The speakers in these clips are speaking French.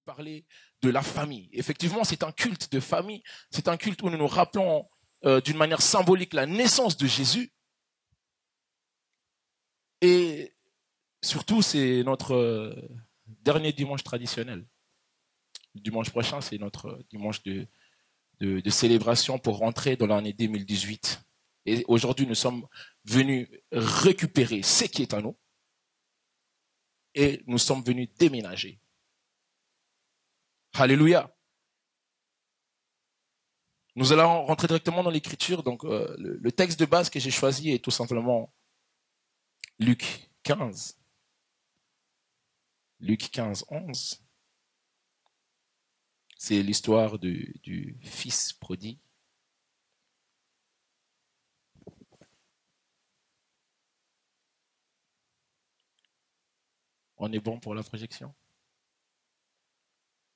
parler de la famille. Effectivement, c'est un culte de famille. C'est un culte où nous nous rappelons d'une manière symbolique la naissance de Jésus. Et surtout, c'est notre dernier dimanche traditionnel. Le dimanche prochain, c'est notre dimanche de célébration pour rentrer dans l'année 2018. Et aujourd'hui, nous sommes venus récupérer ce qui est à nous et nous sommes venus déménager. Alléluia. Nous allons rentrer directement dans l'écriture. Donc, le texte de base que j'ai choisi est tout simplement Luc 15. Luc 15, 11. C'est l'histoire du fils prodigue. On est bon pour la projection?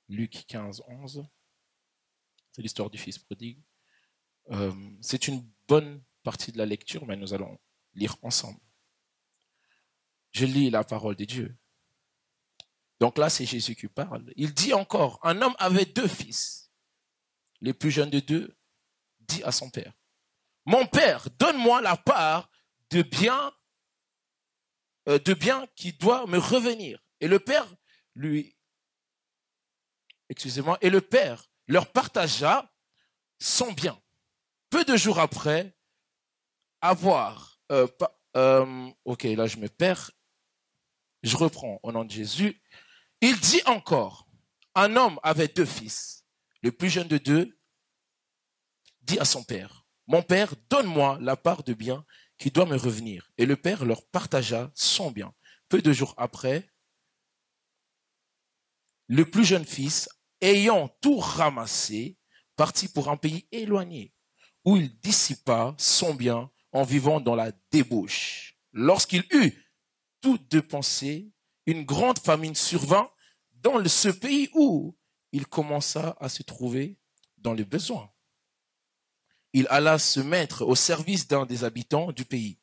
Luc 15, 11. C'est l'histoire du fils prodigue. C'est une bonne partie de la lecture, mais nous allons lire ensemble. Je lis la parole de Dieu. Donc là, c'est Jésus qui parle. Il dit encore, un homme avait 2 fils. Les plus jeunes de 2 dit à son père, mon père, donne-moi la part de bien qui doit me revenir. Et le père et le père leur partagea son bien. Peu de jours après, ok, là je me perds. Je reprends au nom de Jésus. Il dit encore, un homme avait 2 fils. Le plus jeune de 2 dit à son père, mon père, donne-moi la part de bien qui doit me revenir. Et le père leur partagea son bien. Peu de jours après, le plus jeune fils, ayant tout ramassé, partit pour un pays éloigné, où il dissipa son bien en vivant dans la débauche. Lorsqu'il eut tout dépensé, une grande famine survint dans ce pays où il commença à se trouver dans le besoin. Il alla se mettre au service d'un des habitants du pays,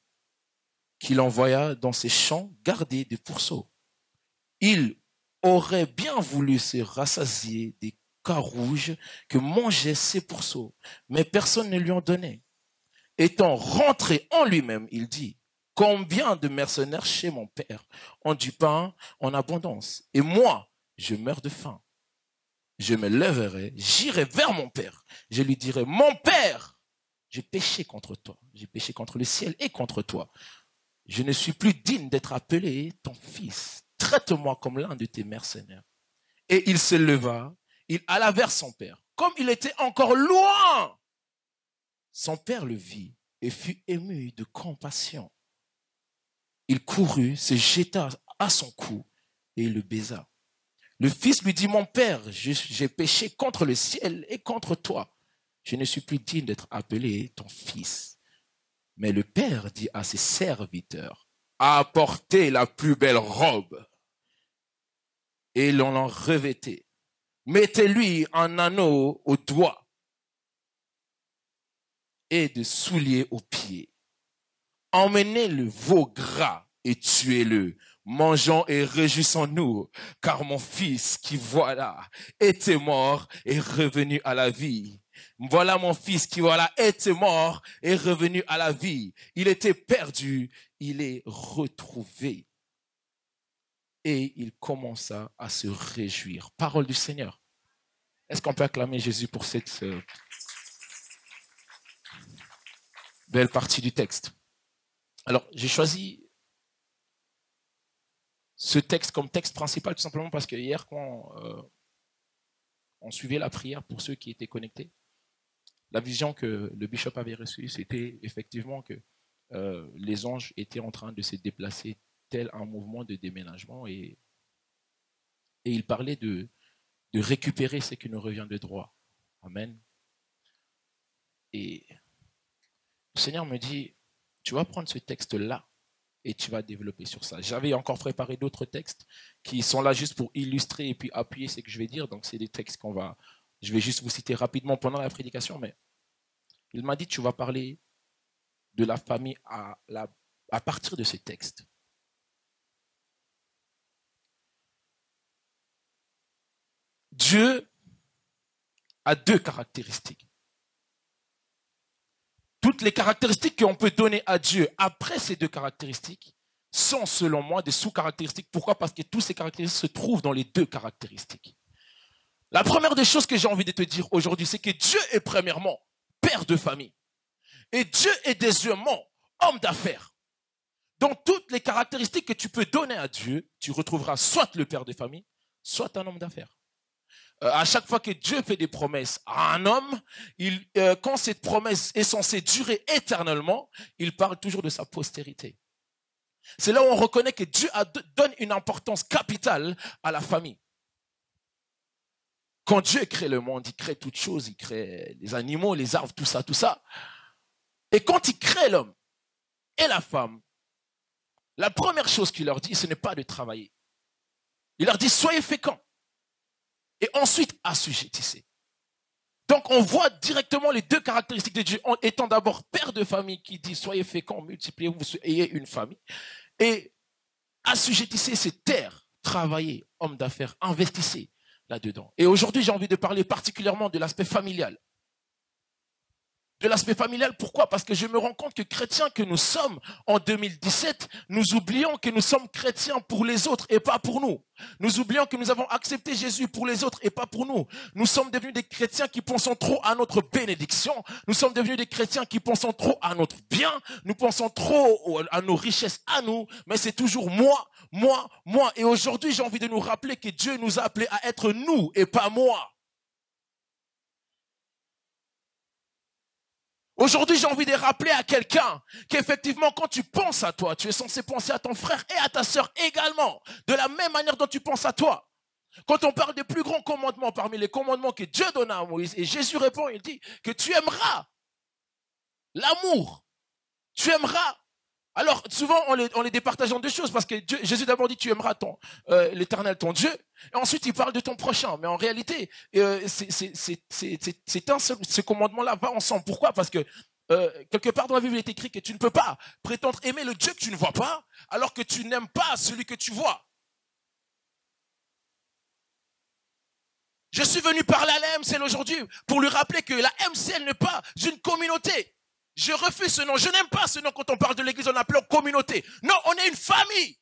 qu'il envoya dans ses champs garder des pourceaux. Il aurait bien voulu se rassasier des carouges que mangeaient ses pourceaux, mais personne ne lui en donnait. Étant rentré en lui-même, il dit, combien de mercenaires chez mon père ont du pain en abondance, et moi, je meurs de faim. Je me lèverai, j'irai vers mon père. Je lui dirai, mon père, j'ai péché contre toi, j'ai péché contre le ciel et contre toi. Je ne suis plus digne d'être appelé ton fils. Traite-moi comme l'un de tes mercenaires. Et il se leva, il alla vers son père. Comme il était encore loin, son père le vit et fut ému de compassion. Il courut, se jeta à son cou et le baisa. Le fils lui dit, mon père, j'ai péché contre le ciel et contre toi. Je ne suis plus digne d'être appelé ton fils. Mais le père dit à ses serviteurs, apportez la plus belle robe et l'on l'en revêtait. Mettez-lui un anneau au doigt et des souliers aux pieds. Emmenez le veau gras et tuez-le. Mangeons et réjouissons-nous, car mon fils qui voilà était mort et revenu à la vie. Voilà mon fils qui voilà était mort et revenu à la vie. Il était perdu, il est retrouvé. Et il commença à se réjouir. Parole du Seigneur. Est-ce qu'on peut acclamer Jésus pour cette belle partie du texte? Alors, j'ai choisi ce texte comme texte principal tout simplement parce que hier, quand on suivait la prière pour ceux qui étaient connectés, la vision que le bishop avait reçue, c'était effectivement que les anges étaient en train de se déplacer tel un mouvement de déménagement et il parlait de récupérer ce qui nous revient de droit. Amen. Et le Seigneur me dit, tu vas prendre ce texte-là et tu vas développer sur ça. J'avais encore préparé d'autres textes qui sont là juste pour illustrer et puis appuyer ce que je vais dire. Donc, c'est des textes je vais juste vous citer rapidement pendant la prédication, mais il m'a dit, tu vas parler de la famille à partir de ce texte. Dieu a deux caractéristiques. Toutes les caractéristiques qu'on peut donner à Dieu après ces deux caractéristiques sont, selon moi, des sous-caractéristiques. Pourquoi? Parce que toutes ces caractéristiques se trouvent dans les deux caractéristiques. La première des choses que j'ai envie de te dire aujourd'hui, c'est que Dieu est premièrement père de famille. Et Dieu est deuxièmement homme d'affaires. Dans toutes les caractéristiques que tu peux donner à Dieu, tu retrouveras soit le père de famille, soit un homme d'affaires. À chaque fois que Dieu fait des promesses à un homme, quand cette promesse est censée durer éternellement, il parle toujours de sa postérité. C'est là où on reconnaît que Dieu donne une importance capitale à la famille. Quand Dieu crée le monde, il crée toutes choses, il crée les animaux, les arbres, tout ça, tout ça. Et quand il crée l'homme et la femme, la première chose qu'il leur dit, ce n'est pas de travailler. Il leur dit, soyez féconds. Et ensuite, assujettissez. Donc, on voit directement les deux caractéristiques de Dieu, en étant d'abord père de famille qui dit, soyez féconds, multipliez-vous, ayez une famille. Et assujettissez, c'est terre, travaillez, homme d'affaires, investissez là-dedans. Et aujourd'hui, j'ai envie de parler particulièrement de l'aspect familial. De l'aspect familial, pourquoi? Parce que je me rends compte que chrétiens que nous sommes en 2017, nous oublions que nous sommes chrétiens pour les autres et pas pour nous. Nous oublions que nous avons accepté Jésus pour les autres et pas pour nous. Nous sommes devenus des chrétiens qui pensons trop à notre bénédiction. Nous sommes devenus des chrétiens qui pensons trop à notre bien. Nous pensons trop à nos richesses à nous. Mais c'est toujours moi, moi, moi. Et aujourd'hui, j'ai envie de nous rappeler que Dieu nous a appelés à être nous et pas moi. Aujourd'hui, j'ai envie de rappeler à quelqu'un qu'effectivement, quand tu penses à toi, tu es censé penser à ton frère et à ta sœur également, de la même manière dont tu penses à toi. Quand on parle des plus grands commandements parmi les commandements que Dieu donna à Moïse, et Jésus répond, il dit que tu aimeras l'amour, tu aimeras. Alors, souvent, on les départage en deux choses, parce que Jésus d'abord dit, tu aimeras l'Éternel, ton Dieu, et ensuite, il parle de ton prochain. Mais en réalité, ce commandement-là va ensemble. Pourquoi? Parce que, quelque part dans la Bible, il est écrit que tu ne peux pas prétendre aimer le Dieu que tu ne vois pas, alors que tu n'aimes pas celui que tu vois. Je suis venu parler à la MCL aujourd'hui pour lui rappeler que la MCL n'est pas une communauté. Je refuse ce nom. Je n'aime pas ce nom quand on parle de l'église, on appelle communauté. Non, on est une famille.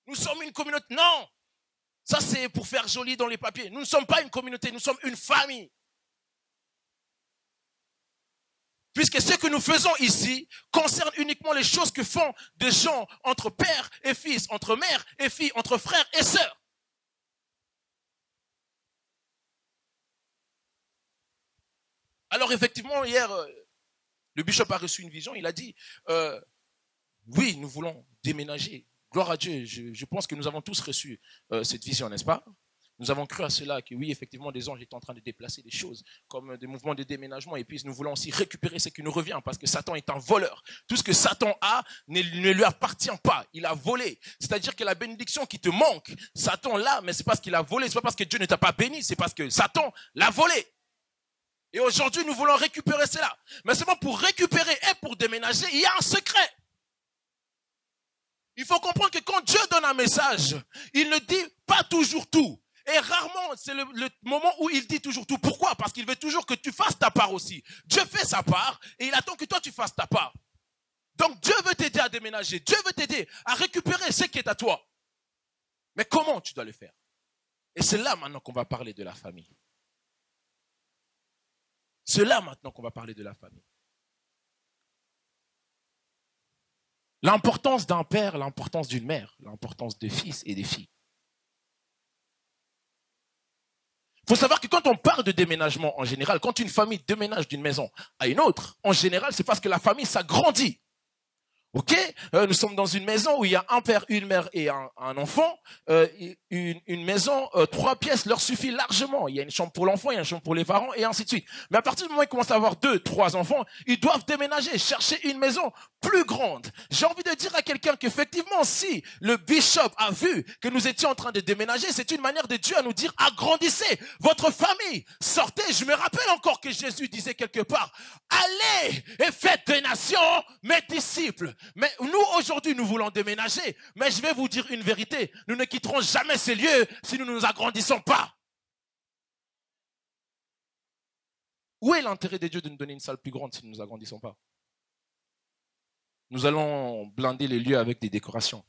Nous sommes une communauté. Non, ça c'est pour faire joli dans les papiers. Nous ne sommes pas une communauté, nous sommes une famille. Puisque ce que nous faisons ici concerne uniquement les choses que font des gens entre père et fils, entre mère et fille, entre frères et sœurs. Alors effectivement, hier, le bishop a reçu une vision, il a dit, oui, nous voulons déménager. Gloire à Dieu, je pense que nous avons tous reçu cette vision, n'est-ce pas? Nous avons cru à cela, que oui, effectivement, des anges étaient en train de déplacer des choses, comme des mouvements de déménagement, et puis nous voulons aussi récupérer ce qui nous revient, parce que Satan est un voleur. Tout ce que Satan a ne lui appartient pas, il a volé. C'est-à-dire que la bénédiction qui te manque, Satan l'a, mais c'est parce qu'il a volé, c'est pas parce que Dieu ne t'a pas béni, c'est parce que Satan l'a volé. Et aujourd'hui, nous voulons récupérer cela. Mais seulement pour récupérer et pour déménager, il y a un secret. Il faut comprendre que quand Dieu donne un message, il ne dit pas toujours tout. Et rarement, c'est le moment où il dit toujours tout. Pourquoi? Parce qu'il veut toujours que tu fasses ta part aussi. Dieu fait sa part et il attend que toi tu fasses ta part. Donc Dieu veut t'aider à déménager. Dieu veut t'aider à récupérer ce qui est à toi. Mais comment tu dois le faire? Et c'est là maintenant qu'on va parler de la famille. C'est là maintenant qu'on va parler de la famille. L'importance d'un père, l'importance d'une mère, l'importance de fils et des filles. Il faut savoir que quand on parle de déménagement en général, quand une famille déménage d'une maison à une autre, en général, c'est parce que la famille s'agrandit. Ok, nous sommes dans une maison où il y a un père, une mère et un enfant. Une maison, 3 pièces leur suffit largement. Il y a une chambre pour l'enfant, il y a une chambre pour les parents et ainsi de suite. Mais à partir du moment où ils commencent à avoir 2, 3 enfants, ils doivent déménager, chercher une maison plus grande. J'ai envie de dire à quelqu'un qu'effectivement, si le bishop a vu que nous étions en train de déménager, c'est une manière de Dieu à nous dire, agrandissez votre famille, sortez. Je me rappelle encore que Jésus disait quelque part, allez et faites des nations mes disciples. Mais nous, aujourd'hui, nous voulons déménager. Mais je vais vous dire une vérité. Nous ne quitterons jamais ces lieux si nous ne nous agrandissons pas. Où est l'intérêt de Dieu de nous donner une salle plus grande si nous ne nous agrandissons pas? Nous allons blinder les lieux avec des décorations.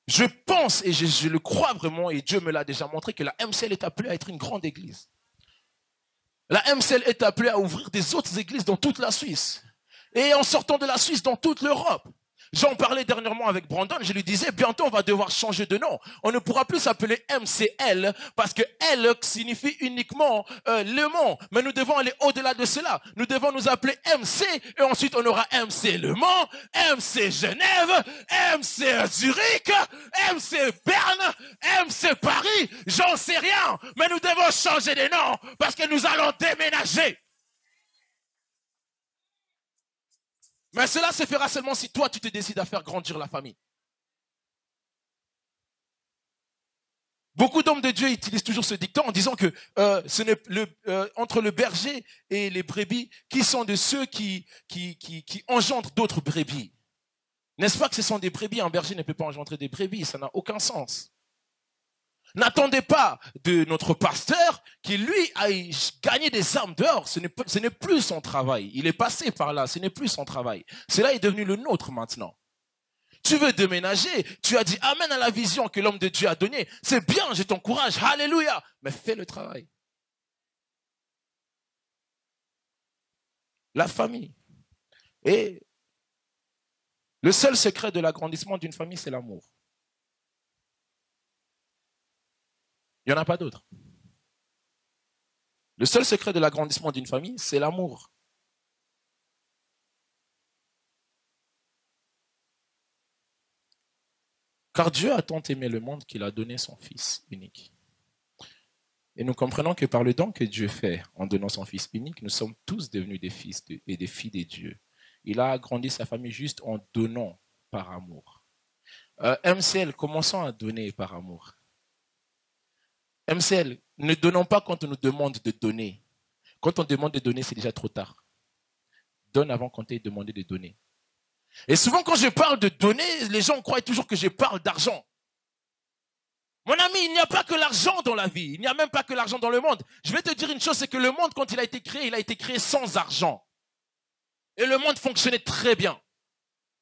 Je pense, et je le crois vraiment, et Dieu me l'a déjà montré, que la MCL est appelée à être une grande église. La MCL est appelée à ouvrir des autres églises dans toute la Suisse. Et en sortant de la Suisse, dans toute l'Europe. J'en parlais dernièrement avec Brandon, je lui disais, bientôt on va devoir changer de nom. On ne pourra plus s'appeler MCL, parce que L signifie uniquement Le Mans. Mais nous devons aller au-delà de cela. Nous devons nous appeler MC, et ensuite on aura MC Le Mans, MC Genève, MC Zurich, MC Berne, MC Paris, j'en sais rien. Mais nous devons changer de nom, parce que nous allons déménager. Mais cela se fera seulement si toi, tu te décides à faire grandir la famille. Beaucoup d'hommes de Dieu utilisent toujours ce dicton en disant que entre le berger et les brebis, qui sont de ceux qui engendrent d'autres brebis. N'est-ce pas que ce sont des brebis? Un berger ne peut pas engendrer des brebis, ça n'a aucun sens. N'attendez pas de notre pasteur qui, lui, aille gagner des âmes dehors. Ce n'est plus son travail. Il est passé par là. Ce n'est plus son travail. Cela est devenu le nôtre maintenant. Tu veux déménager. Tu as dit amen à la vision que l'homme de Dieu a donnée. C'est bien, je t'encourage. Alléluia. Mais fais le travail. La famille. Et le seul secret de l'agrandissement d'une famille, c'est l'amour. Il n'y en a pas d'autre. Le seul secret de l'agrandissement d'une famille, c'est l'amour. Car Dieu a tant aimé le monde qu'il a donné son Fils unique. Et nous comprenons que par le don que Dieu fait en donnant son Fils unique, nous sommes tous devenus des fils et des filles de Dieu. Il a agrandi sa famille juste en donnant par amour. MCL, commençons à donner par amour. MCL, ne donnons pas quand on nous demande de donner. Quand on demande de donner, c'est déjà trop tard. Donne avant qu'on t'ait demandé de donner. Et souvent, quand je parle de donner, les gens croient toujours que je parle d'argent. Mon ami, il n'y a pas que l'argent dans la vie. Il n'y a même pas que l'argent dans le monde. Je vais te dire une chose, c'est que le monde, quand il a été créé sans argent. Et le monde fonctionnait très bien.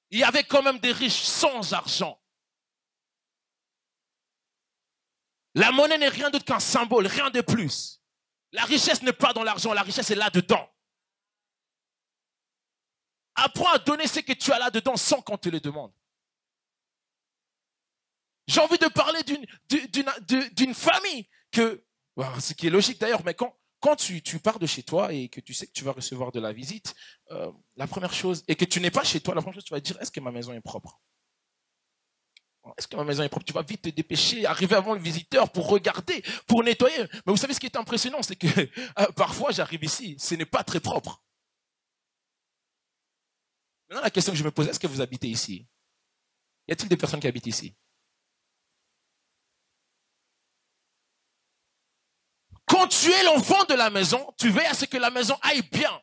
Il y avait quand même des riches sans argent. La monnaie n'est rien d'autre qu'un symbole, rien de plus. La richesse n'est pas dans l'argent, la richesse est là-dedans. Apprends à donner ce que tu as là-dedans sans qu'on te le demande. J'ai envie de parler d'une famille que, ce qui est logique d'ailleurs, mais quand tu pars de chez toi et que tu sais que tu vas recevoir de la visite, la première chose, et que tu n'es pas chez toi, la première chose, tu vas te dire, est-ce que ma maison est propre? Est-ce que ma maison est propre? Tu vas vite te dépêcher, arriver avant le visiteur pour regarder, pour nettoyer. Mais vous savez ce qui est impressionnant, c'est que parfois j'arrive ici, ce n'est pas très propre. Maintenant, la question que je me pose, est-ce que vous habitez ici? Y a-t-il des personnes qui habitent ici? Quand tu es l'enfant de la maison, tu veilles à ce que la maison aille bien.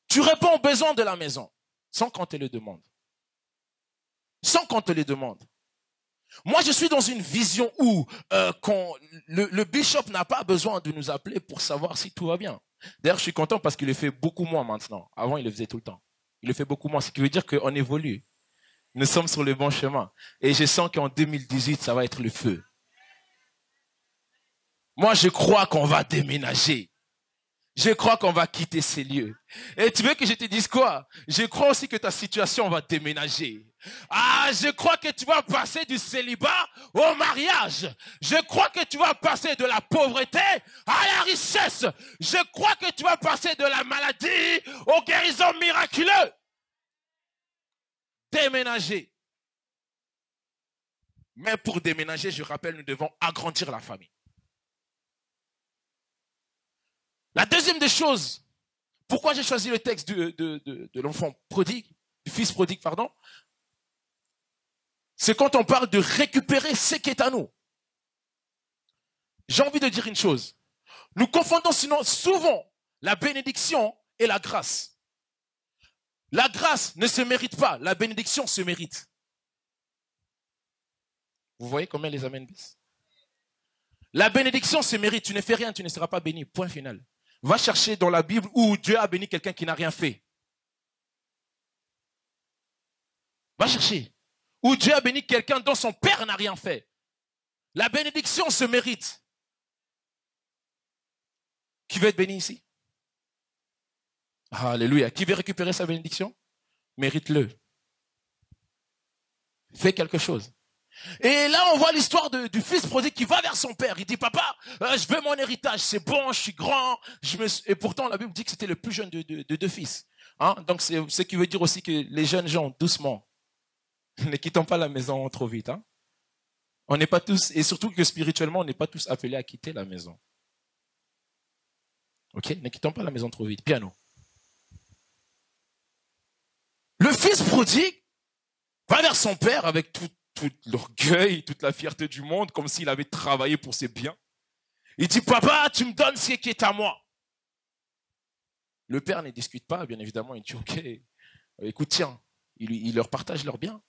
Tu réponds aux besoins de la maison, sans qu'on te le demande. Sans qu'on te le demande. Moi, je suis dans une vision où le bishop n'a pas besoin de nous appeler pour savoir si tout va bien. D'ailleurs, je suis content parce qu'il le fait beaucoup moins maintenant. Avant, il le faisait tout le temps. Il le fait beaucoup moins, ce qui veut dire qu'on évolue. Nous sommes sur le bon chemin. Et je sens qu'en 2018, ça va être le feu. Moi, je crois qu'on va déménager. Je crois qu'on va quitter ces lieux. Et tu veux que je te dise quoi? Je crois aussi que ta situation va déménager. Ah, je crois que tu vas passer du célibat au mariage. Je crois que tu vas passer de la pauvreté à la richesse. Je crois que tu vas passer de la maladie aux guérisons miraculeuses. Déménager. Mais pour déménager, je rappelle, nous devons agrandir la famille. La deuxième des choses, pourquoi j'ai choisi le texte de l'enfant prodigue, du fils prodigue, pardon, c'est quand on parle de récupérer ce qui est à nous. J'ai envie de dire une chose. Nous confondons sinon souvent la bénédiction et la grâce. La grâce ne se mérite pas, la bénédiction se mérite. Vous voyez combien les amens baissent? La bénédiction se mérite, tu ne fais rien, tu ne seras pas béni, point final. Va chercher dans la Bible où Dieu a béni quelqu'un qui n'a rien fait. Va chercher. Où Dieu a béni quelqu'un dont son père n'a rien fait. La bénédiction se mérite. Qui veut être béni ici? Alléluia. Qui veut récupérer sa bénédiction? Mérite-le. Fais quelque chose. Et là, on voit l'histoire du fils prodigue qui va vers son père. Il dit, papa, je veux mon héritage, c'est bon, je suis grand. Et pourtant, la Bible dit que c'était le plus jeune de deux fils. Hein? Donc, c'est ce qui veut dire aussi que les jeunes gens, doucement, ne quittons pas la maison trop vite. Hein? On n'est pas tous, et surtout que spirituellement, on n'est pas tous appelés à quitter la maison. Ok? Ne quittons pas la maison trop vite. Piano. Le fils prodigue va vers son père avec tout l'orgueil, toute la fierté du monde, comme s'il avait travaillé pour ses biens. Il dit, papa, tu me donnes ce qui est à moi. Le père ne discute pas, bien évidemment, il dit, ok, écoute, tiens, il leur partage leurs biens.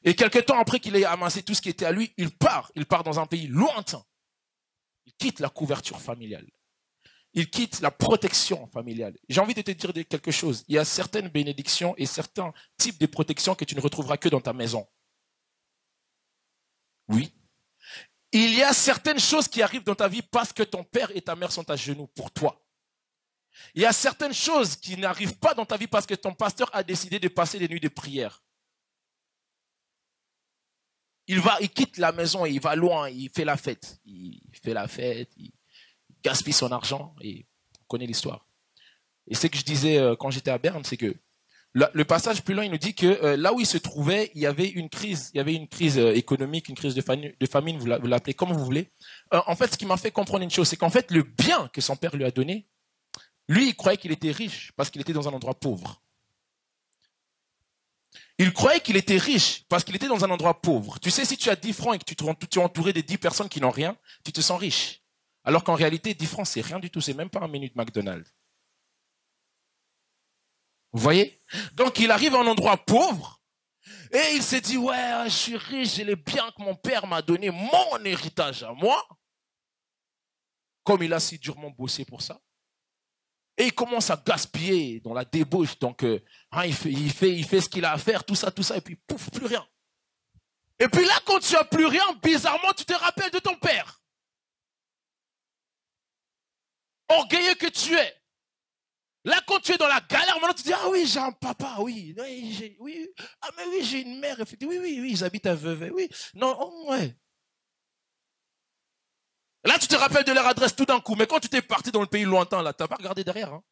Et quelque temps après qu'il ait amassé tout ce qui était à lui, il part dans un pays lointain. Il quitte la couverture familiale. Il quitte la protection familiale. J'ai envie de te dire quelque chose. Il y a certaines bénédictions et certains types de protections que tu ne retrouveras que dans ta maison. Oui. Il y a certaines choses qui arrivent dans ta vie parce que ton père et ta mère sont à genoux pour toi. Il y a certaines choses qui n'arrivent pas dans ta vie parce que ton pasteur a décidé de passer des nuits de prière. Il quitte la maison et il va loin, il fait la fête. Il gaspille son argent et on connaît l'histoire. Et ce que je disais quand j'étais à Berne, c'est que le passage plus loin, il nous dit que là où il se trouvait, il y avait une crise économique, une crise de famine, vous l'appelez comme vous voulez. En fait, ce qui m'a fait comprendre une chose, c'est qu'en fait, le bien que son père lui a donné, lui, il croyait qu'il était riche parce qu'il était dans un endroit pauvre. Il croyait qu'il était riche parce qu'il était dans un endroit pauvre. Tu sais, si tu as 10 francs et que tu es entouré de 10 personnes qui n'ont rien, tu te sens riche. Alors qu'en réalité, 10 francs, c'est rien du tout. C'est même pas un menu de McDonald's. Vous voyez? Donc, il arrive à un endroit pauvre et il s'est dit, ouais, je suis riche, j'ai les biens que mon père m'a donné, mon héritage à moi. Comme il a si durement bossé pour ça. Et il commence à gaspiller dans la débauche. Donc, il fait ce qu'il a à faire, tout ça, et puis pouf, plus rien. Et puis là, quand tu n'as plus rien, bizarrement, tu te rappelles de ton père. Orgueilleux que tu es. Là, quand tu es dans la galère, maintenant tu te dis, ah oui, j'ai un papa, oui, ah mais oui, j'ai une mère, oui, ils habitent à Vevey, oui, non, oh, ouais. Là, tu te rappelles de leur adresse tout d'un coup, mais quand tu t'es parti dans le pays lointain, là, tu n'as pas regardé derrière. Hein.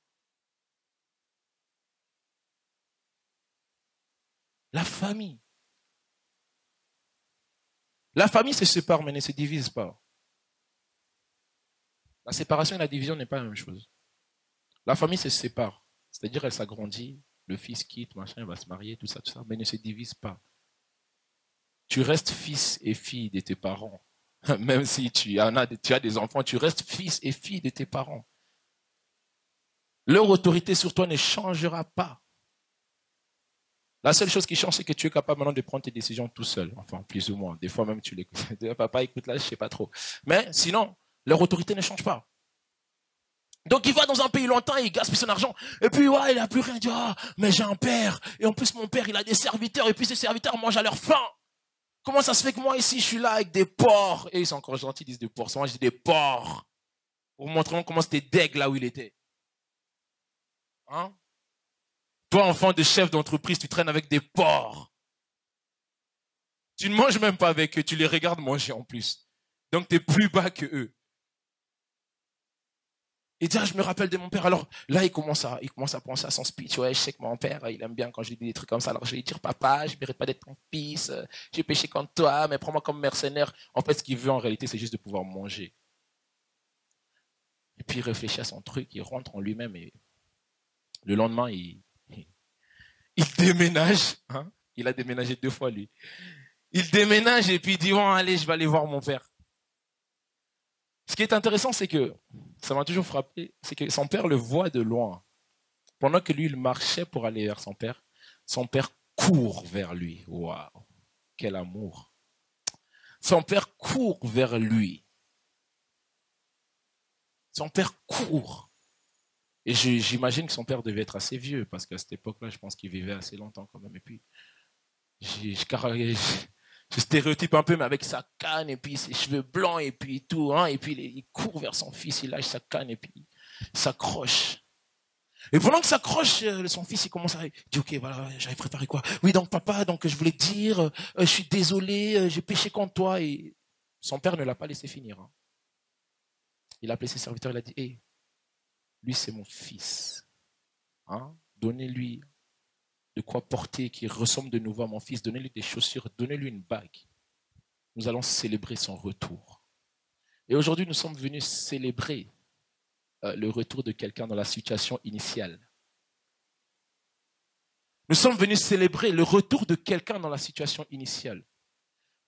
La famille. La famille se sépare, mais ne se divise pas. La séparation et la division n'est pas la même chose. La famille se sépare, c'est-à-dire elle s'agrandit, le fils quitte, machin, il va se marier, tout ça, mais ne se divise pas. Tu restes fils et fille de tes parents. Même si tu as des enfants, tu restes fils et fille de tes parents. Leur autorité sur toi ne changera pas. La seule chose qui change, c'est que tu es capable maintenant de prendre tes décisions tout seul. Enfin, plus ou moins. Des fois même, tu l'écoutes. Papa, écoute là, je sais pas trop. Mais sinon, leur autorité ne change pas. Donc il va dans un pays lointain et il gaspille son argent. Et puis ouais, il n'a plus rien. Il dit, ah, mais j'ai un père. Et en plus, mon père, il a des serviteurs. Et puis ces serviteurs mangent à leur faim. Comment ça se fait que moi ici, je suis là avec des porcs? Et ils sont encore gentils, ils disent des porcs. Moi, je dis des porcs. Pour montrer comment c'était deg là où il était. Hein? Toi, enfant de chef d'entreprise, tu traînes avec des porcs. Tu ne manges même pas avec eux, tu les regardes manger en plus. Donc, tu es plus bas que eux. Et dit, je me rappelle de mon père. Alors là, il commence à penser à son speech. Ouais, je sais que mon père, il aime bien quand je lui dis des trucs comme ça. Alors je vais lui dire, papa, je ne mérite pas d'être ton fils. J'ai péché contre toi, mais prends-moi comme mercenaire. En fait, ce qu'il veut en réalité, c'est juste de pouvoir manger. Et puis il réfléchit à son truc, il rentre en lui-même et le lendemain, il déménage. Hein? Il a déménagé 2 fois, lui. Il déménage et puis il dit, bon, allez, je vais aller voir mon père. Ce qui est intéressant, c'est que, ça m'a toujours frappé, c'est que son père le voit de loin. Pendant que lui, il marchait pour aller vers son père court vers lui. Waouh, quel amour. Son père court vers lui. Son père court. Et j'imagine que son père devait être assez vieux, parce qu'à cette époque-là, je pense qu'il vivait assez longtemps quand même. Et puis, je stéréotype un peu, mais avec sa canne, et puis ses cheveux blancs, et puis tout, hein, et puis il court vers son fils, il lâche sa canne, et puis il s'accroche. Et pendant que s'accroche, son fils, il commence à dire, ok, voilà, j'avais préparé quoi? Oui, donc papa, donc je voulais te dire, je suis désolé, j'ai péché contre toi. Et son père ne l'a pas laissé finir. Hein. Il a appelé ses serviteurs, il a dit, hé, lui c'est mon fils. Hein? Donnez-lui de quoi porter qui ressemble de nouveau à mon fils. Donnez-lui des chaussures, donnez-lui une bague. Nous allons célébrer son retour. Et aujourd'hui, nous sommes venus célébrer le retour de quelqu'un dans la situation initiale. Nous sommes venus célébrer le retour de quelqu'un dans la situation initiale.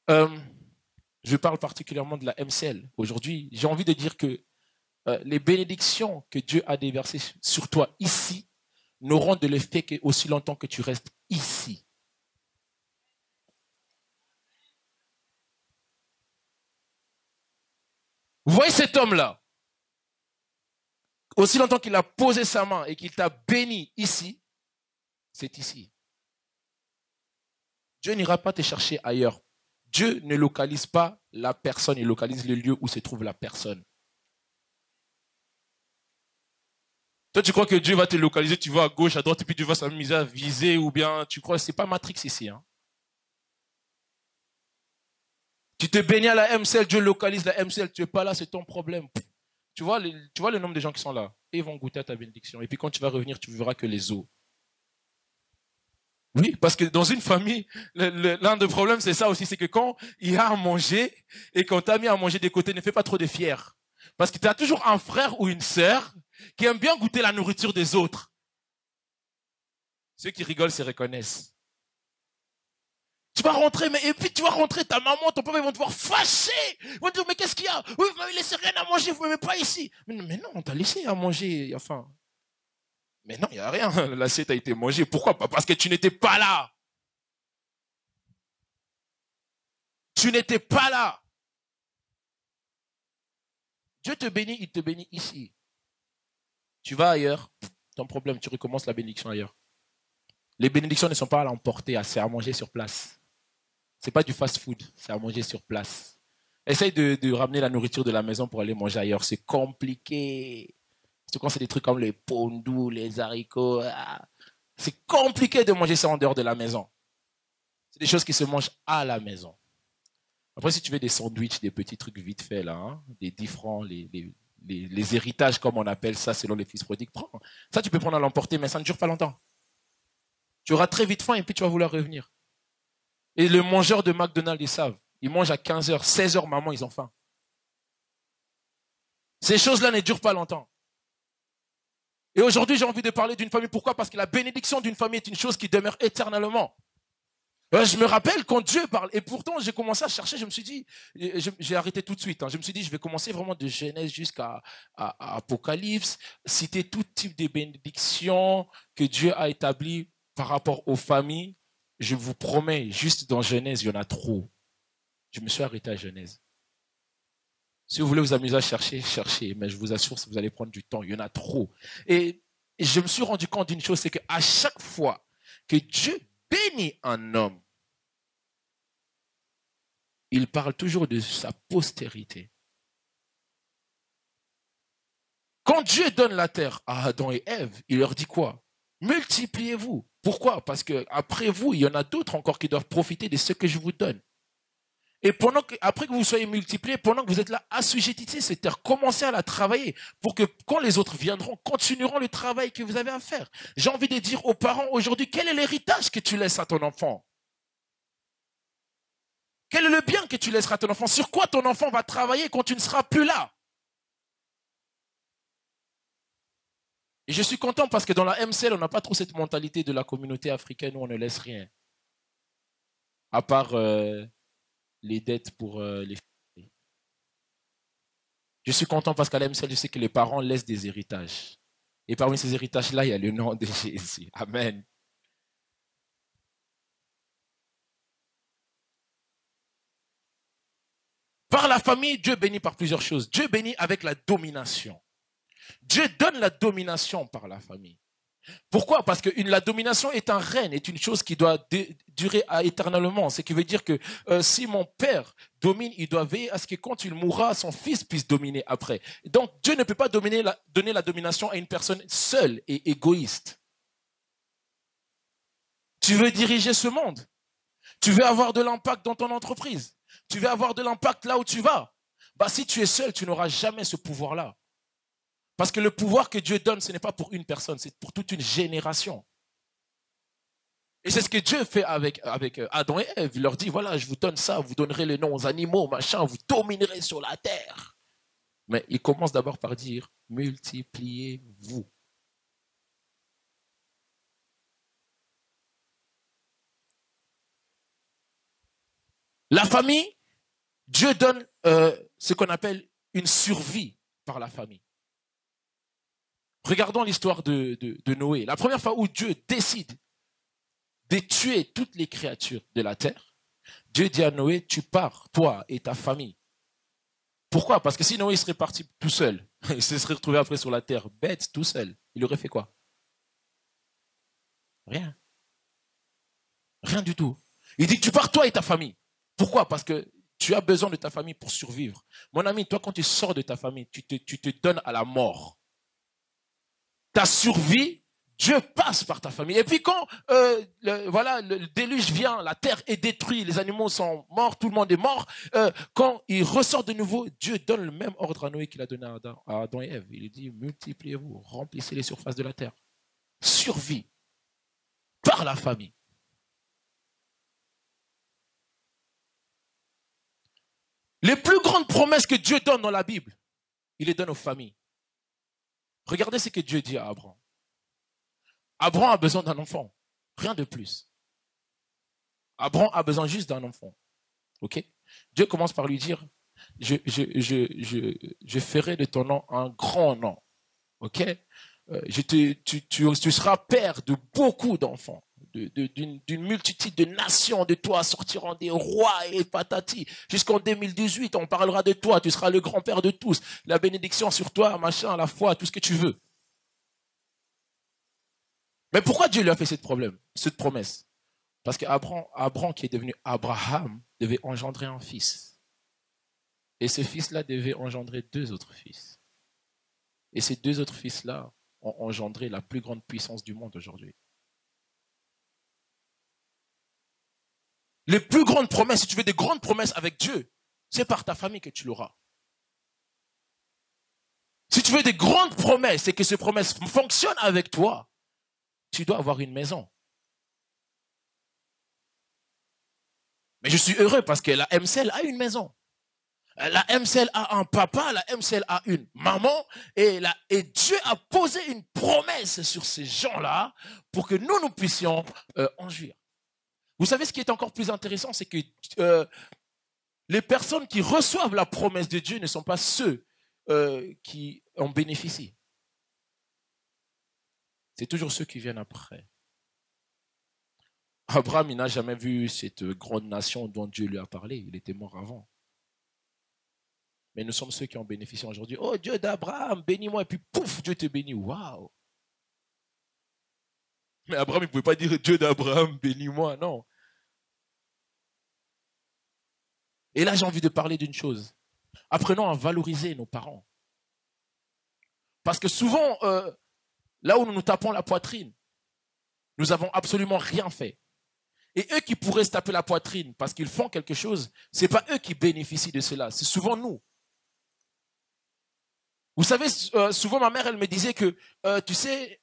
Je parle particulièrement de la MCL. Aujourd'hui, j'ai envie de dire que les bénédictions que Dieu a déversées sur toi ici n'auront de l'effet qu'aussi longtemps que tu restes ici. Vous voyez cet homme-là, aussi longtemps qu'il a posé sa main et qu'il t'a béni ici, c'est ici. Dieu n'ira pas te chercher ailleurs. Dieu ne localise pas la personne, il localise le lieu où se trouve la personne. Toi, tu crois que Dieu va te localiser, tu vas à gauche, à droite, et puis tu vas s'amuser à viser, ou bien tu crois que c'est pas Matrix ici. Hein? Tu te baignes à la MCL, Dieu localise la MCL, tu n'es pas là, c'est ton problème. Tu vois le nombre de gens qui sont là, et ils vont goûter à ta bénédiction. Et puis quand tu vas revenir, tu verras que les eaux. Oui, parce que dans une famille, l'un des problèmes, c'est ça aussi, c'est que quand il y a à manger, et quand tu as mis à manger des côtés, ne fais pas trop de fiers. Parce que tu as toujours un frère ou une sœur qui aime bien goûter la nourriture des autres. Ceux qui rigolent se reconnaissent. Tu vas rentrer, et puis tu vas rentrer, ta maman, ton papa, ils vont te voir fâché. Ils vont te dire, mais qu'est-ce qu'il y a? Oui, vous m'avez laissé rien à manger, vous ne m'avez pas ici. Mais non, on t'a laissé à manger, enfin. Mais non, il n'y a rien, l'assiette a été mangée. Pourquoi? Pas parce que tu n'étais pas là. Tu n'étais pas là. Dieu te bénit, il te bénit ici. Tu vas ailleurs, ton problème, tu recommences la bénédiction ailleurs. Les bénédictions ne sont pas à l'emporter, c'est à manger sur place. Ce n'est pas du fast-food, c'est à manger sur place. Essaye de ramener la nourriture de la maison pour aller manger ailleurs. C'est compliqué. Surtout quand c'est des trucs comme les pondous, les haricots. C'est compliqué de manger ça en dehors de la maison. C'est des choses qui se mangent à la maison. Après, si tu veux des sandwichs, des petits trucs vite faits, là, hein, des 10 francs, les héritages, comme on appelle ça, selon les fils prodigues, prends. Ça, tu peux prendre à l'emporter, mais ça ne dure pas longtemps. Tu auras très vite faim et puis tu vas vouloir revenir. Et les mangeurs de McDonald's, ils savent. Ils mangent à 15h, 16h, maman, ils ont faim. Ces choses-là ne durent pas longtemps. Et aujourd'hui, j'ai envie de parler d'une famille. Pourquoi? Parce que la bénédiction d'une famille est une chose qui demeure éternellement. Je me rappelle quand Dieu parle, et pourtant j'ai commencé à chercher, je me suis dit, j'ai arrêté tout de suite, hein. Je me suis dit, je vais commencer vraiment de Genèse jusqu'à Apocalypse, citer tout type de bénédictions que Dieu a établies par rapport aux familles. Je vous promets, juste dans Genèse, il y en a trop. Je me suis arrêté à Genèse. Si vous voulez vous amuser à chercher, cherchez, mais je vous assure, si vous allez prendre du temps, il y en a trop. Et je me suis rendu compte d'une chose, c'est qu'à chaque fois que Dieu bénit un homme, il parle toujours de sa postérité. Quand Dieu donne la terre à Adam et Ève, il leur dit quoi? Multipliez-vous. Pourquoi? Parce que après vous, il y en a d'autres encore qui doivent profiter de ce que je vous donne. Et après que vous soyez multipliés, pendant que vous êtes là, assujettissez cette terre, commencez à la travailler pour que quand les autres viendront, continueront le travail que vous avez à faire. J'ai envie de dire aux parents aujourd'hui, quel est l'héritage que tu laisses à ton enfant? Quel est le bien que tu laisseras à ton enfant? Sur quoi ton enfant va travailler quand tu ne seras plus là? Et je suis content parce que dans la MCL, on n'a pas trop cette mentalité de la communauté africaine où on ne laisse rien. À part les dettes pour les filles. Je suis content parce qu'à l'AMCL, je sais que les parents laissent des héritages. Et parmi ces héritages-là, il y a le nom de Jésus. Amen. Par la famille, Dieu bénit par plusieurs choses. Dieu bénit avec la domination. Dieu donne la domination par la famille. Pourquoi? Parce que la domination est un règne, est une chose qui doit durer éternellement. Ce qui veut dire que si mon père domine, il doit veiller à ce que quand il mourra, son fils puisse dominer après. Donc Dieu ne peut pas donner la domination à une personne seule et égoïste. Tu veux diriger ce monde? Tu veux avoir de l'impact dans ton entreprise? Tu veux avoir de l'impact là où tu vas? Bah, si tu es seul, tu n'auras jamais ce pouvoir-là. Parce que le pouvoir que Dieu donne, ce n'est pas pour une personne, c'est pour toute une génération. Et c'est ce que Dieu fait avec Adam et Ève. Il leur dit, voilà, je vous donne ça, vous donnerez les noms aux animaux, machin, vous dominerez sur la terre. Mais il commence d'abord par dire, multipliez-vous. La famille, Dieu donne ce qu'on appelle une survie par la famille. Regardons l'histoire de Noé. La première fois où Dieu décide de tuer toutes les créatures de la terre, Dieu dit à Noé, tu pars, toi et ta famille. Pourquoi? Parce que si Noé serait parti tout seul, il se serait retrouvé après sur la terre, bête, tout seul, il aurait fait quoi? Rien. Rien du tout. Il dit, tu pars toi et ta famille. Pourquoi? Parce que tu as besoin de ta famille pour survivre. Mon ami, toi, quand tu sors de ta famille, tu te donnes à la mort. Ta survie, Dieu passe par ta famille. Et puis quand le déluge vient, la terre est détruite, les animaux sont morts, tout le monde est mort. Quand il ressort de nouveau, Dieu donne le même ordre à Noé qu'il a donné à Adam et Ève. Il dit, multipliez-vous, remplissez les surfaces de la terre. Survie par la famille. Les plus grandes promesses que Dieu donne dans la Bible, il les donne aux familles. Regardez ce que Dieu dit à Abraham. Abraham a besoin d'un enfant, rien de plus. Abraham a besoin juste d'un enfant. Ok? Dieu commence par lui dire, je ferai de ton nom un grand nom. Ok? Tu seras père de beaucoup d'enfants, d'une multitude de nations, de toi sortiront des rois et patati. Jusqu'en 2018, on parlera de toi, tu seras le grand-père de tous. La bénédiction sur toi, machin, la foi, tout ce que tu veux. Mais pourquoi Dieu lui a fait cette promesse? Parce qu'Abraham, qui est devenu Abraham, devait engendrer un fils. Et ce fils-là devait engendrer deux autres fils. Et ces deux autres fils-là ont engendré la plus grande puissance du monde aujourd'hui. Les plus grandes promesses, si tu veux des grandes promesses avec Dieu, c'est par ta famille que tu l'auras. Si tu veux des grandes promesses et que ces promesses fonctionnent avec toi, tu dois avoir une maison. Mais je suis heureux parce que la MCL a une maison. La MCL a un papa, la MCL a une maman, et Dieu a posé une promesse sur ces gens-là pour que nous puissions en jouir. Vous savez ce qui est encore plus intéressant, c'est que les personnes qui reçoivent la promesse de Dieu ne sont pas ceux qui en bénéficient. C'est toujours ceux qui viennent après. Abraham, il n'a jamais vu cette grande nation dont Dieu lui a parlé. Il était mort avant. Mais nous sommes ceux qui en bénéficient aujourd'hui. Oh Dieu d'Abraham, bénis-moi. Et puis pouf, Dieu te bénit. Waouh. Mais Abraham, il ne pouvait pas dire Dieu d'Abraham, bénis-moi. Non. Et là, j'ai envie de parler d'une chose. Apprenons à valoriser nos parents. Parce que souvent, là où nous nous tapons la poitrine, nous n'avons absolument rien fait. Et eux qui pourraient se taper la poitrine parce qu'ils font quelque chose, ce n'est pas eux qui bénéficient de cela, c'est souvent nous. Vous savez, souvent ma mère, elle me disait que, tu sais,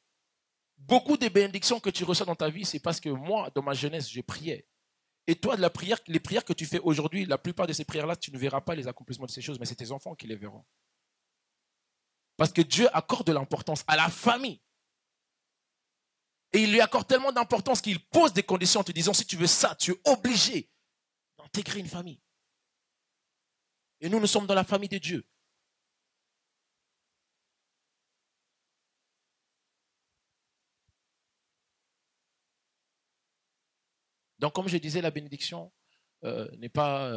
beaucoup des bénédictions que tu reçois dans ta vie, c'est parce que moi, dans ma jeunesse, je priais. Et toi, les prières que tu fais aujourd'hui, la plupart de ces prières-là, tu ne verras pas les accomplissements de ces choses, mais c'est tes enfants qui les verront. Parce que Dieu accorde de l'importance à la famille. Et il lui accorde tellement d'importance qu'il pose des conditions en te disant, si tu veux ça, tu es obligé d'intégrer une famille. Et nous sommes dans la famille de Dieu. Donc, comme je disais, la bénédiction n'est pas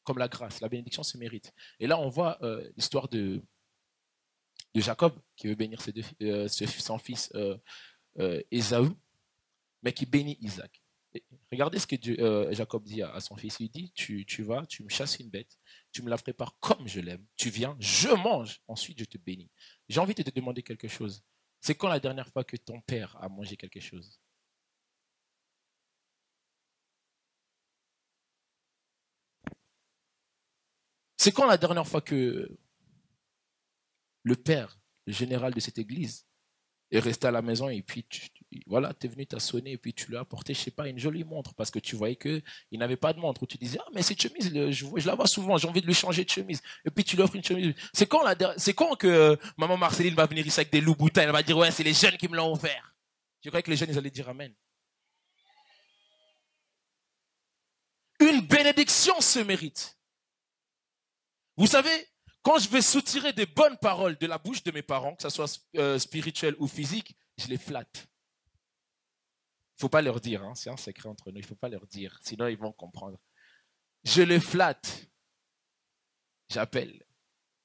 comme la grâce. La bénédiction se mérite. Et là, on voit l'histoire de Jacob qui veut bénir son fils Ésaü, mais qui bénit Isaac. Et regardez ce que Jacob dit à son fils. Il dit, tu vas, tu me chasses une bête, tu me la prépares comme je l'aime, tu viens, je mange, ensuite je te bénis. J'ai envie de te demander quelque chose. C'est quand la dernière fois que ton père a mangé quelque chose? C'est quand la dernière fois que le père, le général de cette église, est resté à la maison et puis voilà, tu es venu, t'as sonné et puis tu lui as apporté, je sais pas, une jolie montre parce que tu voyais qu'il n'avait pas de montre ou tu disais, ah, mais cette chemise, je la vois souvent, j'ai envie de lui changer de chemise. Et puis tu lui offres une chemise. C'est quand que maman Marceline va venir ici avec des loups-boutins, elle va dire, ouais, c'est les jeunes qui me l'ont offert. Je croyais que les jeunes, ils allaient dire amen. Une bénédiction se mérite. Vous savez, quand je vais soutirer des bonnes paroles de la bouche de mes parents, que ce soit spirituel ou physique, je les flatte. Il ne faut pas leur dire, hein, c'est un secret entre nous, il ne faut pas leur dire, sinon ils vont comprendre. Je les flatte. J'appelle.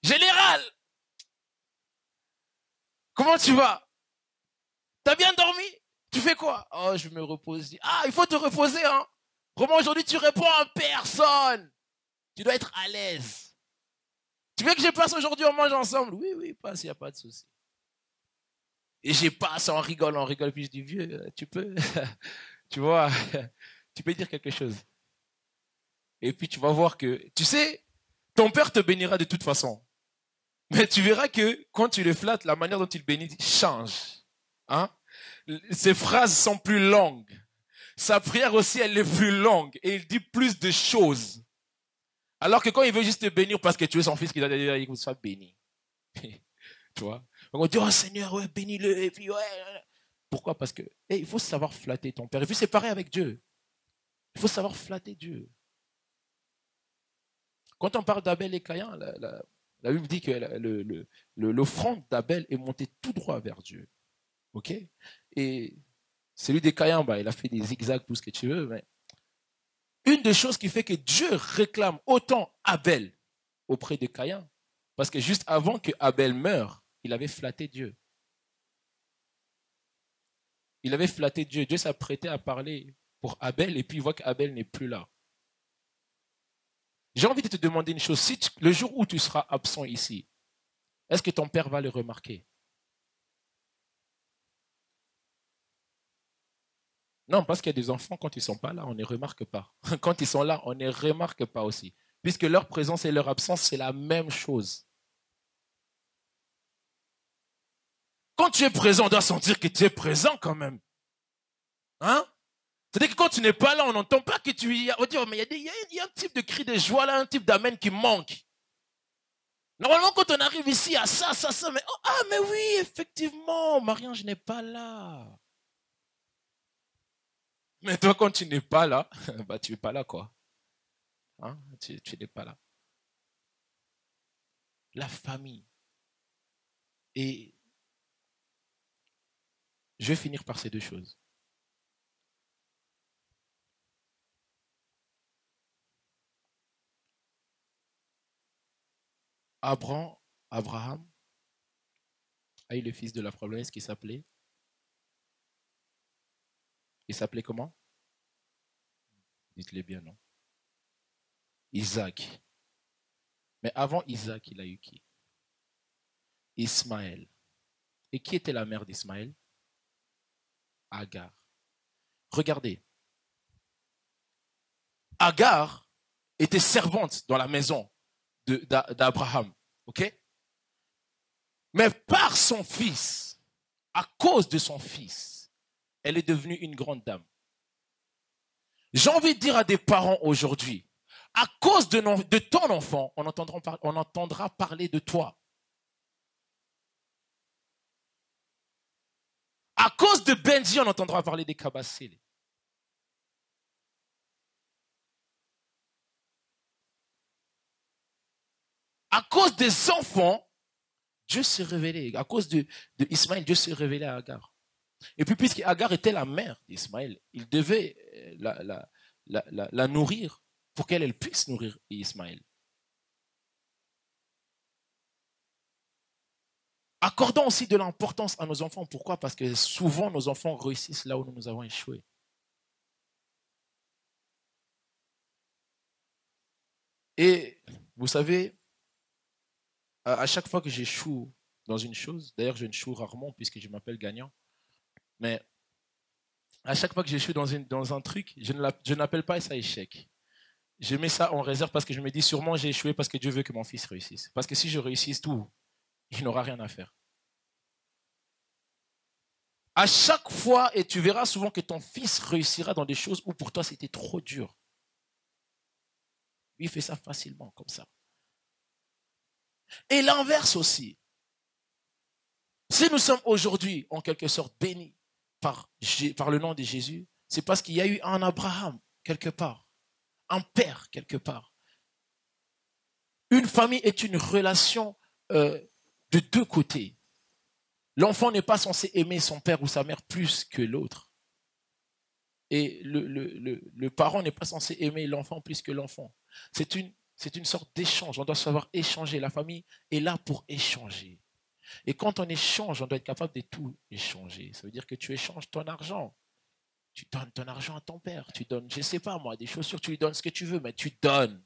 Général, comment tu vas? T'as bien dormi? Tu fais quoi? Oh, je me repose. Ah, il faut te reposer, hein. Vraiment, aujourd'hui, tu réponds à personne. Tu dois être à l'aise. Tu veux que je passe aujourd'hui, on mange ensemble? Oui, oui, passe, il n'y a pas de souci. Et j'ai passe, on rigole, puis je dis, vieux, tu peux, tu vois, tu peux dire quelque chose. Et puis tu vas voir que, tu sais, ton père te bénira de toute façon. Mais tu verras que quand tu le flattes, la manière dont il bénit change. Hein? Ses phrases sont plus longues. Sa prière aussi, elle est plus longue. Et il dit plus de choses. Alors que quand il veut juste te bénir parce que tu es son fils, qu'il a dit, qu'il soit béni. Tu vois? Donc on dit, oh Seigneur, ouais, bénis-le. Et puis, ouais. Pourquoi? Parce que il faut savoir flatter ton père. Et puis c'est pareil avec Dieu. Il faut savoir flatter Dieu. Quand on parle d'Abel et Caïn, la Bible dit que l'offrande d'Abel est montée tout droit vers Dieu. OK? Et celui de Caïn, bah, il a fait des zigzags, tout ce que tu veux. Mais une des choses qui fait que Dieu réclame autant Abel auprès de Caïn, parce que juste avant que Abel meure, il avait flatté Dieu. Il avait flatté Dieu. Dieu s'apprêtait à parler pour Abel et puis il voit qu'Abel n'est plus là. J'ai envie de te demander une chose. Si le jour où tu seras absent ici, est-ce que ton père va le remarquer? Non, parce qu'il y a des enfants, quand ils ne sont pas là, on ne remarque pas. Quand ils sont là, on ne remarque pas aussi. Puisque leur présence et leur absence, c'est la même chose. Quand tu es présent, on doit sentir que tu es présent quand même. Hein? C'est-à-dire que quand tu n'es pas là, on n'entend pas que tu y as. On dit, oh, mais il y a un type de cri de joie là, un type d'amen qui manque. Normalement, quand on arrive ici à ça, mais oh, ah, mais oui, effectivement, Marie-Ange n'est pas là. Mais toi, quand tu n'es pas là, bah, tu n'es pas là, quoi. Hein? Tu n'es pas là. La famille. Et je vais finir par ces deux choses. Abraham a eu le fils de la promesse qui s'appelait. Il s'appelait comment? Dites-le bien, non? Isaac. Mais avant Isaac, il a eu qui? Ismaël. Et qui était la mère d'Ismaël? Agar. Regardez. Agar était servante dans la maison d'Abraham. OK? Mais par son fils, à cause de son fils, elle est devenue une grande dame. J'ai envie de dire à des parents aujourd'hui, à cause de ton enfant, on entendra parler de toi. À cause de Benji, on entendra parler des Kabassili. À cause des enfants, Dieu s'est révélé. À cause de Ismaël, Dieu s'est révélé à Agar. Et puis, puisque Agar était la mère d'Ismaël, il devait la nourrir pour qu'elle puisse nourrir Ismaël. Accordons aussi de l'importance à nos enfants. Pourquoi? Parce que souvent, nos enfants réussissent là où nous avons échoué. Et vous savez, à chaque fois que j'échoue dans une chose, d'ailleurs je échoue rarement puisque je m'appelle gagnant, mais à chaque fois que j'échoue dans un truc, je n'appelle pas ça échec. Je mets ça en réserve parce que je me dis sûrement j'ai échoué parce que Dieu veut que mon fils réussisse. Parce que si je réussisse tout, il n'aura rien à faire. À chaque fois, et tu verras souvent que ton fils réussira dans des choses où pour toi c'était trop dur. Lui, il fait ça facilement, comme ça. Et l'inverse aussi. Si nous sommes aujourd'hui, en quelque sorte, bénis par le nom de Jésus, c'est parce qu'il y a eu un Abraham, quelque part, un père, quelque part. Une famille est une relation de deux côtés. L'enfant n'est pas censé aimer son père ou sa mère plus que l'autre. Et le parent n'est pas censé aimer l'enfant plus que l'enfant. C'est une sorte d'échange. On doit savoir échanger. La famille est là pour échanger. Et quand on échange, on doit être capable de tout échanger. Ça veut dire que tu échanges ton argent. Tu donnes ton argent à ton père. Tu donnes, je ne sais pas moi, des chaussures, tu lui donnes ce que tu veux, mais tu donnes.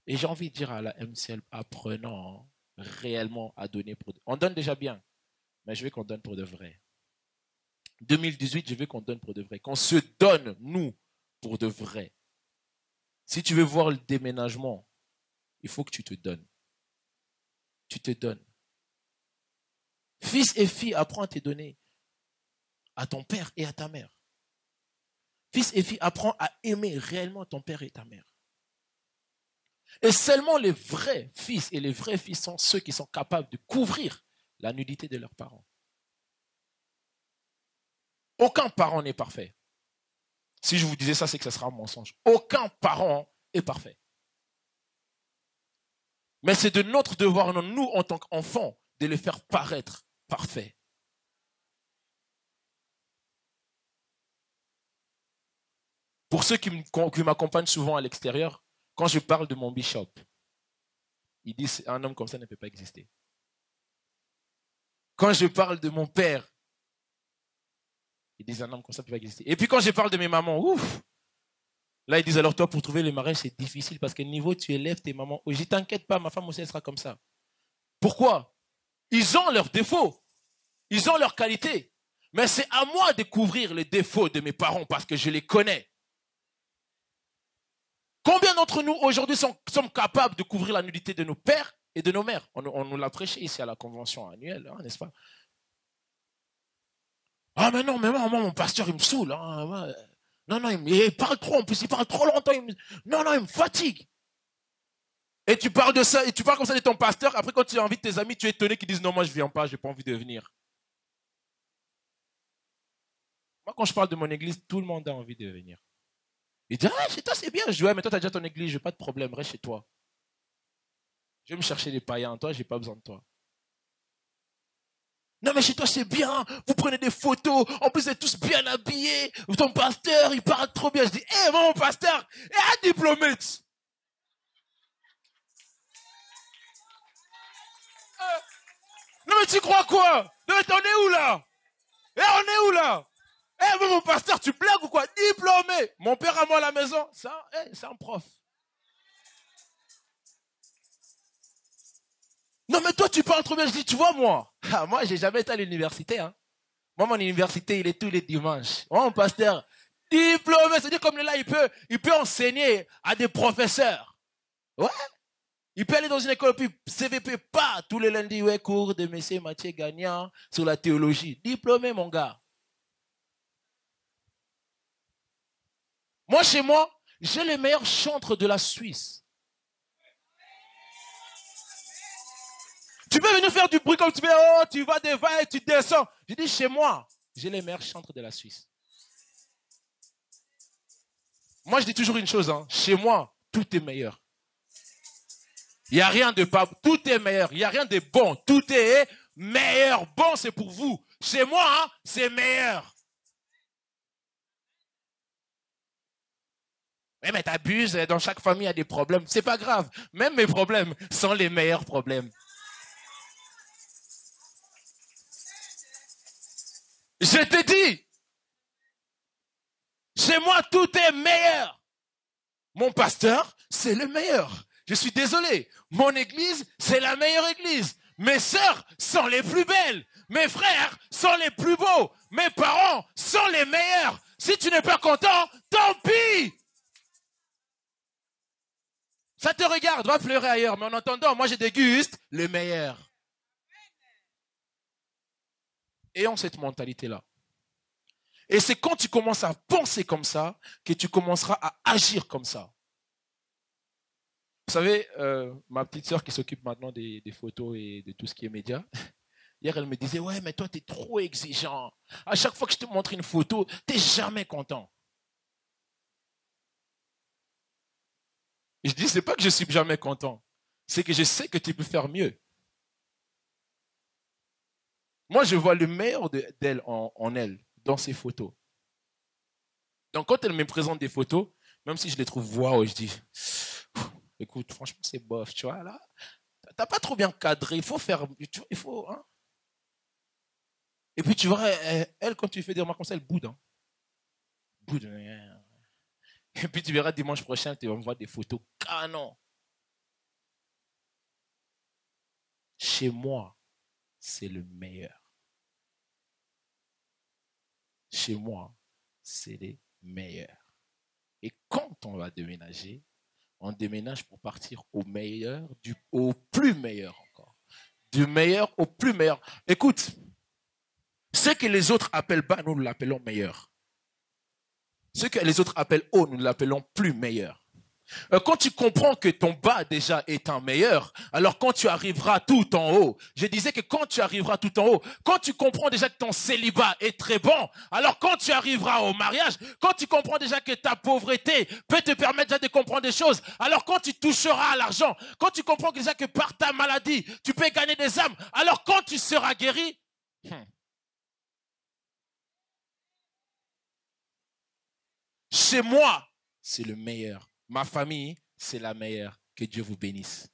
Et j'ai envie de dire à la MCL, apprenons réellement à donner. On donne déjà bien, mais je veux qu'on donne pour de vrai. 2018, je veux qu'on donne pour de vrai. Qu'on se donne, nous, pour de vrai. Si tu veux voir le déménagement, il faut que tu te donnes. Tu te donnes. Fils et filles, apprends à te donner à ton père et à ta mère. Fils et filles, apprends à aimer réellement ton père et ta mère. Et seulement les vrais fils et les vraies filles sont ceux qui sont capables de couvrir la nudité de leurs parents. Aucun parent n'est parfait. Si je vous disais ça, c'est que ce sera un mensonge. Aucun parent est parfait. Mais c'est de notre devoir, nous, en tant qu'enfants, de les faire paraître parfaits. Pour ceux qui m'accompagnent souvent à l'extérieur, quand je parle de mon bishop, ils disent un homme comme ça ne peut pas exister. Quand je parle de mon père, ils disent un homme comme ça ne peut pas exister. Et puis quand je parle de mes mamans, ouf, là ils disent alors toi pour trouver le mariage c'est difficile parce que niveau tu élèves tes mamans. Je dis t'inquiète pas, ma femme aussi elle sera comme ça. Pourquoi? Ils ont leurs défauts, ils ont leurs qualités. Mais c'est à moi de couvrir les défauts de mes parents parce que je les connais. Combien d'entre nous aujourd'hui sommes capables de couvrir la nudité de nos pères et de nos mères? On nous l'a prêché ici à la convention annuelle, hein, n'est-ce pas? Ah mais non, moi mon pasteur il me saoule. Hein, non, il parle trop en plus, il parle trop longtemps. Non, il me fatigue. Et tu parles de ça, et tu parles comme ça de ton pasteur, après quand tu invites tes amis, tu es étonné qu'ils disent non, moi je ne viens pas, je n'ai pas envie de venir. Moi quand je parle de mon église, tout le monde a envie de venir. Il dit, ah, chez toi c'est bien. Je dis, ouais, mais toi tu as déjà ton église, je n'ai pas de problème, reste chez toi. Je vais me chercher des païens, toi, je n'ai pas besoin de toi. Non, mais chez toi, c'est bien. Vous prenez des photos. En plus, vous êtes tous bien habillés. Ton pasteur, il parle trop bien. Je dis, hé, moi, mon pasteur, un diplomate. Non, mais tu crois quoi? Non, mais t'en es où, là? On est où, là? Moi, mon pasteur, tu blagues ou quoi? Diplômé. Mon père à moi à la maison, ça, c'est un prof. Non, mais toi, tu parles trop bien. Je dis, tu vois, moi, j'ai jamais été à l'université, hein. Moi, mon université, il est tous les dimanches. Moi, mon pasteur, diplômé, c'est-à-dire comme là, il peut enseigner à des professeurs. Ouais. Il peut aller dans une école, puis CVP, pas tous les lundis, ouais, cours de M. Mathieu Gagnant sur la théologie. Diplômé, mon gars. Moi, chez moi, j'ai les meilleurs chantres de la Suisse. Tu peux venir faire du bruit comme tu veux, oh, tu vas devant et tu descends. Je dis, chez moi, j'ai les meilleurs chantres de la Suisse. Moi, je dis toujours une chose, hein. Chez moi, tout est meilleur. Il n'y a rien de pas, tout est meilleur. Il n'y a rien de bon, tout est meilleur. Bon, c'est pour vous. Chez moi, hein, c'est meilleur. Mais t'abuses, dans chaque famille, il y a des problèmes. C'est pas grave. Même mes problèmes sont les meilleurs problèmes. Je te dis, chez moi, tout est meilleur. Mon pasteur, c'est le meilleur. Je suis désolé. Mon église, c'est la meilleure église. Mes sœurs sont les plus belles. Mes frères sont les plus beaux. Mes parents sont les meilleurs. Si tu n'es pas content, tant pis. Ça te regarde, va pleurer ailleurs. Mais en attendant, moi, je déguste le meilleur. Ayons cette mentalité-là. Et c'est quand tu commences à penser comme ça que tu commenceras à agir comme ça. Vous savez, ma petite sœur qui s'occupe maintenant des photos et de tout ce qui est média, hier elle me disait, ouais, mais toi, tu es trop exigeant. À chaque fois que je te montre une photo, tu n'es jamais content. Et je dis, c'est pas que je suis jamais content, c'est que je sais que tu peux faire mieux. Moi, je vois le meilleur d'elle en elle, dans ses photos. Donc, quand elle me présente des photos, même si je les trouve waouh, je dis, écoute, franchement, c'est bof, tu vois, là, t'as pas trop bien cadré, il faut faire, il faut, hein. Et puis, tu vois, elle, quand tu fais des remarques comme ça, elle boude, hein. Boude. Et puis, tu verras dimanche prochain, tu vas me voir des photos canon. Chez moi, c'est le meilleur. Chez moi, c'est les meilleurs. Et quand on va déménager, on déménage pour partir au meilleur, au plus meilleur encore. Du meilleur au plus meilleur. Écoute, ce que les autres appellent bas, nous l'appelons meilleur. Ce que les autres appellent haut, nous l'appelons plus meilleur. Quand tu comprends que ton bas déjà est un meilleur, alors quand tu arriveras tout en haut, je disais que quand tu arriveras tout en haut, quand tu comprends déjà que ton célibat est très bon, alors quand tu arriveras au mariage, quand tu comprends déjà que ta pauvreté peut te permettre déjà de comprendre des choses, alors quand tu toucheras à l'argent, quand tu comprends déjà que par ta maladie, tu peux gagner des âmes, alors quand tu seras guéri, chez moi, c'est le meilleur. Ma famille, c'est la meilleure. Que Dieu vous bénisse.